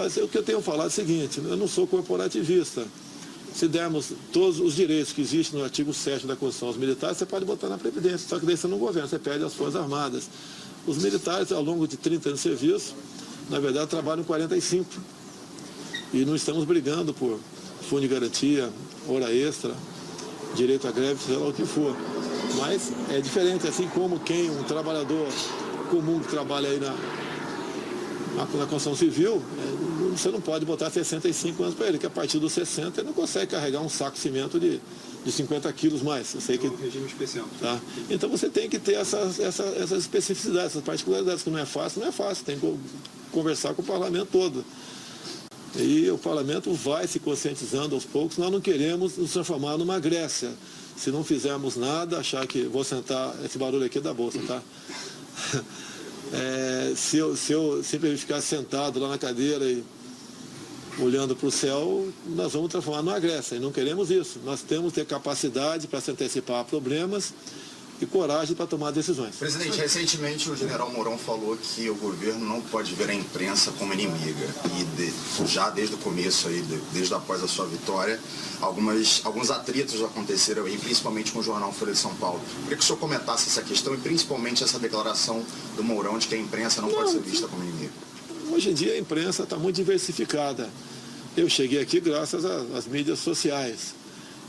Mas o que eu tenho falado é o seguinte, eu não sou corporativista. Se dermos todos os direitos que existem no artigo 7º da Constituição aos militares, você pode botar na Previdência, só que daí você não governa, você perde as Forças Armadas. Os militares, ao longo de 30 anos de serviço, na verdade, trabalham 45. E não estamos brigando por fundo de garantia, hora extra, direito à greve, seja lá o que for. Mas é diferente, assim como um trabalhador comum que trabalha aí na construção civil, você não pode botar 65 anos para ele, que a partir dos 60 ele não consegue carregar um saco de cimento de 50 quilos mais. Eu sei que, é um regime especial. Tá? Então você tem que ter essas especificidades, essas particularidades, que não é fácil, tem que conversar com o parlamento todo. E o parlamento vai se conscientizando aos poucos. Nós não queremos nos transformar numa Grécia. Se não fizermos nada, achar que vou sentar, esse barulho aqui é da bolsa, tá? Se eu simplesmente ficar sentado lá na cadeira e olhando para o céu, nós vamos transformar numa Grécia. E não queremos isso. Nós temos que ter capacidade para se antecipar a problemas e coragem para tomar decisões. Presidente, recentemente o general Mourão falou que o governo não pode ver a imprensa como inimiga. E já desde o começo, desde após a sua vitória, alguns atritos já aconteceram aí, principalmente com o jornal Folha de São Paulo. Eu queria que o senhor comentasse essa questão e principalmente essa declaração do Mourão de que a imprensa não pode ser vista como inimiga. Hoje em dia a imprensa está muito diversificada. Eu cheguei aqui graças às mídias sociais.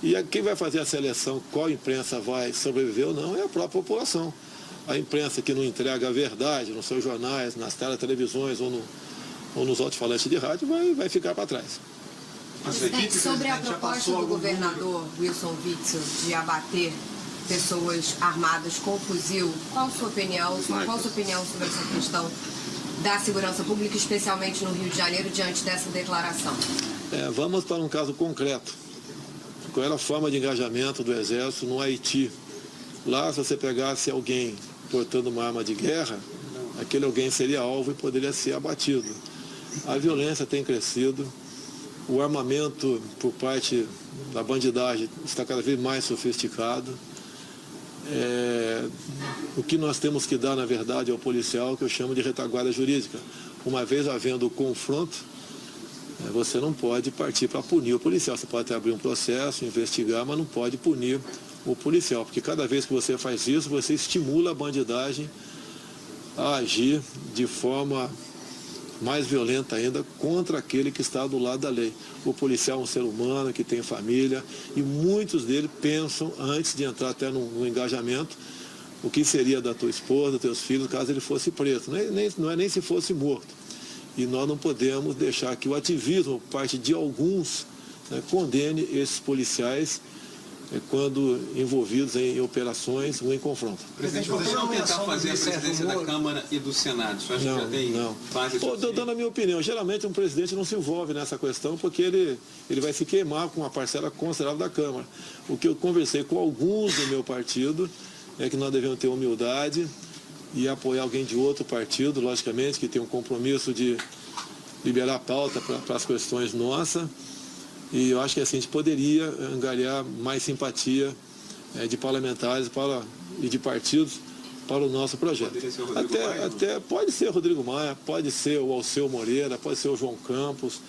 E quem vai fazer a seleção, qual imprensa vai sobreviver ou não, é a própria população. A imprensa que não entrega a verdade nos seus jornais, nas televisões ou nos alto-falantes de rádio, vai ficar para trás. Presidente, sobre a proposta do governador Wilson Witzel de abater pessoas armadas com fuzil, qual a sua opinião sobre essa questão da segurança pública, especialmente no Rio de Janeiro, diante dessa declaração? Vamos para um caso concreto. Qual era a forma de engajamento do Exército no Haiti? Lá, se você pegasse alguém portando uma arma de guerra, aquele alguém seria alvo e poderia ser abatido. A violência tem crescido, o armamento por parte da bandidagem está cada vez mais sofisticado. O que nós temos que dar, na verdade, ao policial, que eu chamo de retaguarda jurídica. Uma vez havendo o confronto, você não pode partir para punir o policial. Você pode até abrir um processo, investigar, mas não pode punir o policial. Porque cada vez que você faz isso, você estimula a bandidagem a agir de forma mais violenta ainda contra aquele que está do lado da lei. O policial é um ser humano que tem família e muitos deles pensam, antes de entrar até no engajamento, o que seria da tua esposa, dos teus filhos, caso ele fosse preso. Não é nem se fosse morto. E nós não podemos deixar que o ativismo, por parte de alguns, condene esses policiais quando envolvidos em operações ou em confronto. Presidente, vocês vão tentar fazer a presidência da Câmara e do Senado? Você acha que já tem base de... Estou dando a minha opinião. Geralmente um presidente não se envolve nessa questão porque ele vai se queimar com uma parcela considerável da Câmara. O que eu conversei com alguns do meu partido é que nós devemos ter humildade e apoiar alguém de outro partido, logicamente, que tem um compromisso de liberar a pauta para as questões nossas. E eu acho que assim a gente poderia angariar mais simpatia de parlamentares e de partidos para o nosso projeto. Pode ser o Rodrigo Maia, pode ser o Alceu Moreira, pode ser o João Campos,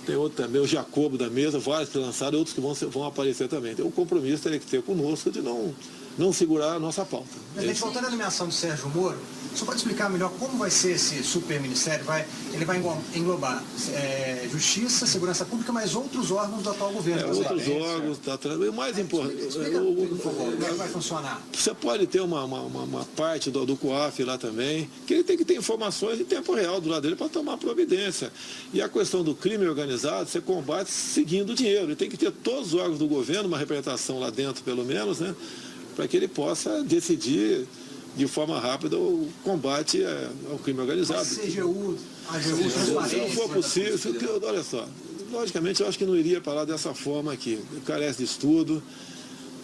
tem outro também, o Jacobo da mesa, vários que lançaram, outros que vão aparecer também. Então o compromisso teria que ter conosco de não segurar a nossa pauta. Presidente, voltando à nomeação do Sérgio Moro, só pode explicar melhor como vai ser esse superministério? Ele vai englobar Justiça, Segurança Pública, mas outros órgãos do atual governo. Outros órgãos, o mais importante... Como é que vai funcionar? Você pode ter uma parte do COAF lá também, que ele tem que ter informações em tempo real do lado dele para tomar providência. E a questão do crime organizado, você combate seguindo o dinheiro. E tem que ter todos os órgãos do governo, uma representação lá dentro, pelo menos, para que ele possa decidir de forma rápida o combate ao crime organizado. Mas CGU, se não for possível, olha só, logicamente eu acho que não iria falar dessa forma aqui. Carece de estudo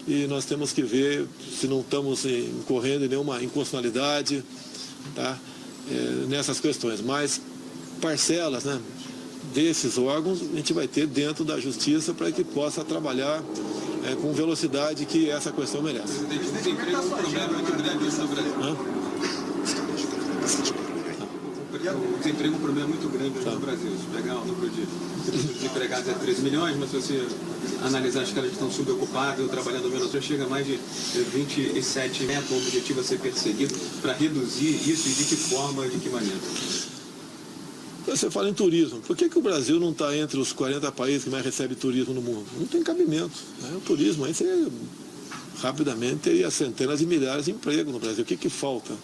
e nós temos que ver se não estamos incorrendo em nenhuma inconstitucionalidade, tá? Nessas questões. Mas parcelas, desses órgãos a gente vai ter dentro da justiça para que possa trabalhar com velocidade que essa questão merece. Presidente, o desemprego é um problema muito grande no Brasil. O desemprego é um problema muito grande no Brasil. Se pegar o número de desempregados é 13 milhões, mas se você analisar as caras que estão subocupadas ou trabalhando menos, já chega a mais de 27 metas. O objetivo a ser perseguido para reduzir isso e de que forma, de que maneira? Você fala em turismo. Por que o Brasil não está entre os 40 países que mais recebem turismo no mundo? Não tem cabimento. Né? O turismo aí você rapidamente teria centenas de milhares de empregos no Brasil. O que falta?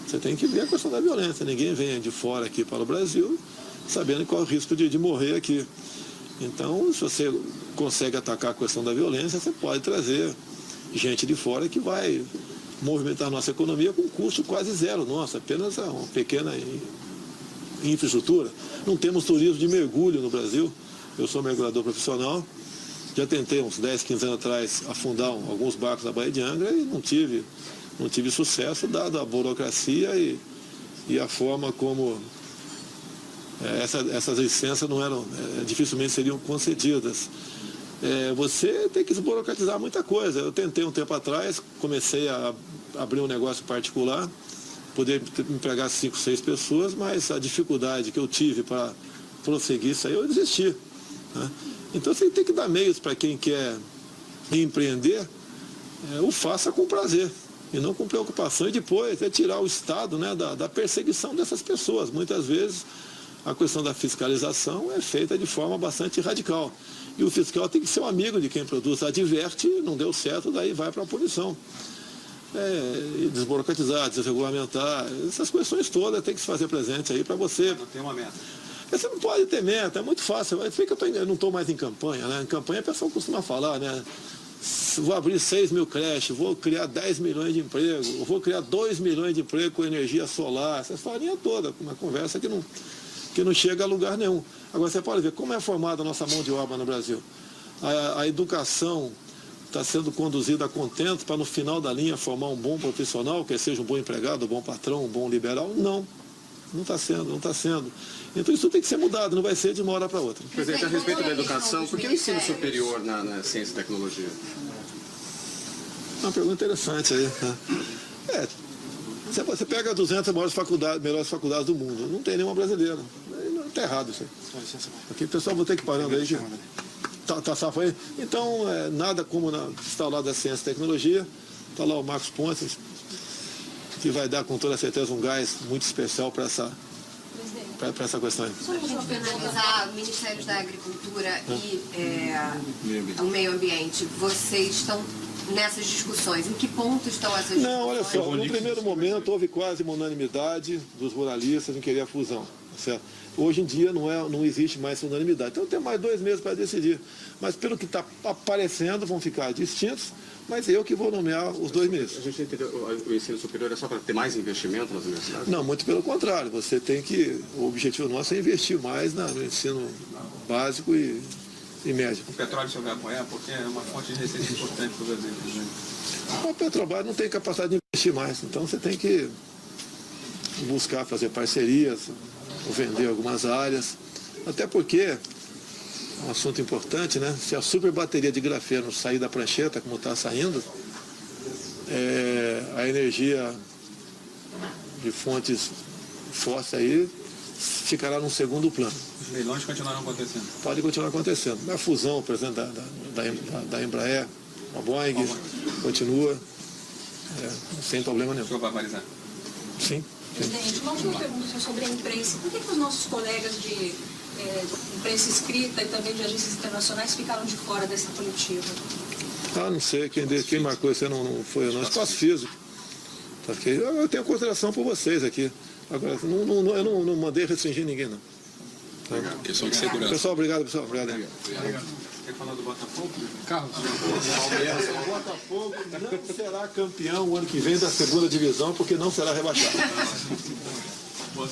Você tem que ver a questão da violência. Ninguém vem de fora aqui para o Brasil sabendo qual é o risco de morrer aqui. Então, se você consegue atacar a questão da violência, você pode trazer gente de fora que vai movimentar a nossa economia com custo quase zero. Nossa, apenas uma pequena infraestrutura. Não temos turismo de mergulho no Brasil. Eu sou mergulhador profissional. Já tentei uns 10, 15 anos atrás afundar alguns barcos na Baía de Angra e não tive sucesso, dado a burocracia e a forma como essas licenças não eram, dificilmente seriam concedidas. Você tem que desburocratizar muita coisa. Eu tentei um tempo atrás, comecei a abrir um negócio particular, poder empregar 5, 6 pessoas, mas a dificuldade que eu tive para prosseguir isso aí, eu desisti. Né? Então você tem que dar meios para quem quer empreender, o faça com prazer e não com preocupação. E depois tirar o Estado, né, da perseguição dessas pessoas. Muitas vezes a questão da fiscalização é feita de forma bastante radical. E o fiscal tem que ser um amigo de quem produz, adverte, não deu certo, daí vai para a punição. Desburocratizar, desregulamentar, essas questões todas tem que se fazer presente aí para você. Não tem uma meta. Você não pode ter meta, é muito fácil. Eu não estou mais em campanha, né? Em campanha a pessoa costuma falar, né? Vou abrir 6 mil creches, vou criar 10 milhões de empregos, vou criar 2 milhões de empregos com energia solar, essa historinha toda, uma conversa que não chega a lugar nenhum. Agora você pode ver como é formada a nossa mão de obra no Brasil. A educação está sendo conduzida a contento para no final da linha formar um bom profissional, que seja um bom empregado, um bom patrão, um bom liberal? Não está sendo. Então isso tem que ser mudado, não vai ser de uma hora para outra. Presidente, a respeito da educação, por que o ensino superior na ciência e tecnologia? Uma pergunta interessante aí. Né? Você pega 200 melhores faculdades do mundo, não tem nenhuma brasileira. Está errado isso aí. Aqui, pessoal, vou ter que ir parando aí. Tá safo aí? Então, nada como está ao lado da ciência e tecnologia. Está lá o Marcos Pontes, que vai dar com toda certeza um gás muito especial para essa questão. Só para finalizar, Ministérios da Agricultura e o Meio Ambiente, vocês estão nessas discussões? Em que ponto estão essas discussões? Não, olha só, no primeiro momento houve quase uma unanimidade dos ruralistas em querer a fusão. Certo? Hoje em dia não existe mais unanimidade. Então tem mais 2 meses para decidir. Mas pelo que está aparecendo, vão ficar distintos, mas eu que vou nomear os 2 ministros. A gente entendeu, o ensino superior é só para ter mais investimento nas universidades? Não, muito pelo contrário. Você tem que. O objetivo nosso é investir mais no ensino básico e médio. O petróleo você vai apoiar porque é uma fonte de receita importante para o Brasil. A Petrobras não tem capacidade de investir mais, então você tem que buscar fazer parcerias, ou vender algumas áreas, até porque é um assunto importante, né? Se a super bateria de grafeno sair da prancheta, como está saindo, a energia de fontes fósseis aí ficará num segundo plano. Os leilões continuarão acontecendo? Pode continuar acontecendo. A fusão, por exemplo, da Embraer, a Boeing, continua sem problema nenhum. O senhor vai analisar? Sim. Presidente, uma última pergunta sobre a imprensa. Por que os nossos colegas de imprensa escrita e também de agências internacionais ficaram de fora dessa coletiva? Não sei. Quem marcou isso não foi eu, não. Espaço físico. Porque eu tenho consideração por vocês aqui. Agora, eu não mandei restringir ninguém, não. Questão de segurança. Pessoal, obrigado, pessoal. Obrigado. Quer falar do Botafogo? Carlos. O Botafogo não será campeão o ano que vem da segunda divisão, porque não será rebaixado.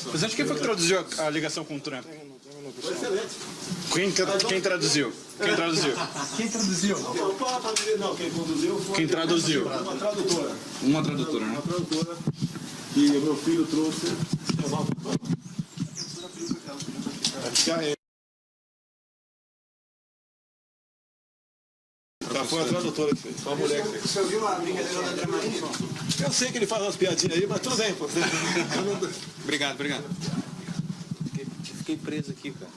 Presidente, quem foi que traduziu a ligação com o Trump? Foi excelente. Quem traduziu? Quem traduziu? Não, quem conduziu foi Quem traduziu? uma tradutora. Uma tradutora, né? Uma tradutora. E o meu filho trouxe. Foi a tradutora que fez. Foi uma mulher que fez. Você ouviu a brincadeira da André Marinho? Eu sei que ele faz umas piadinhas aí, mas tudo bem, pô. Obrigado. fiquei preso aqui, cara.